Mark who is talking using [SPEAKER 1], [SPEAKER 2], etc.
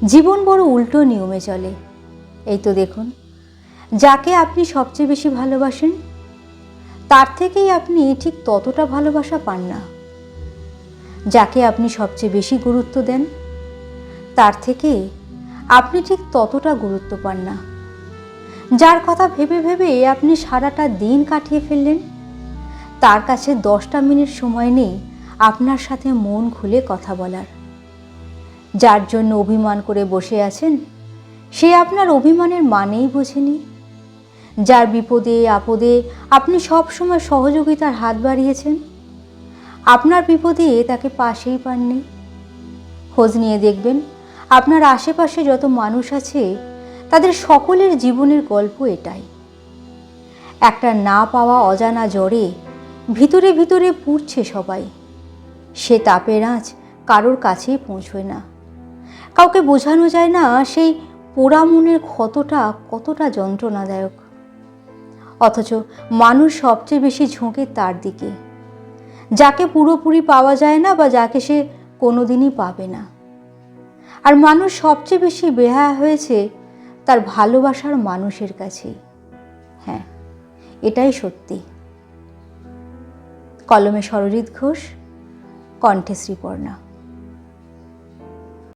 [SPEAKER 1] জীবন বড় উল্টো নিয়মে চলে। এই তো দেখুন, যাকে আপনি সবচেয়ে বেশি ভালোবাসেন তার থেকেই আপনি ঠিক ততটা ভালোবাসা পান না। যাকে আপনি সবচেয়ে বেশি গুরুত্ব দেন তার থেকে আপনি ঠিক ততটা গুরুত্ব পান না। যার কথা ভেবে ভেবে আপনি সারাটা দিন কাটিয়ে ফেললেন, তার কাছে 10টা মিনিট সময় নেই আপনার সাথে মন খুলে কথা বলার। যার জন্য অভিমান করে বসে আছেন, সে আপনার অভিমানের মানেই বোঝেনি। যার বিপদে আপদে আপনি সব সময় সহযোগিতার হাত বাড়িয়েছেন, আপনার বিপদে তাকে পাশেই পাননি। খোঁজ নিয়ে দেখবেন, আপনার আশেপাশে যত মানুষ আছে তাদের সকলের জীবনের গল্প এটাই। একটা না পাওয়া অজানা জ্বরে ভিতরে ভিতরে পুড়ছে সবাই। সে তাপের আঁচ কারোর কাছেই পৌঁছয় না। কাউকে বোঝানো যায় না সেই পোড়া মনের ক্ষতটা কতটা যন্ত্রণাদায়ক। অথচ মানুষ সবচেয়ে বেশি ঝোঁকে তার দিকে, যাকে পুরোপুরি পাওয়া যায় না বা যাকে সে কোনোদিনই পাবে না। আর মানুষ সবচেয়ে বেশি বেহায়া হয়েছে তার ভালোবাসার মানুষের কাছেই। হ্যাঁ, এটাই সত্যি। কলমে সরজিৎ ঘোষ, কণ্ঠে শ্রীপর্ণা।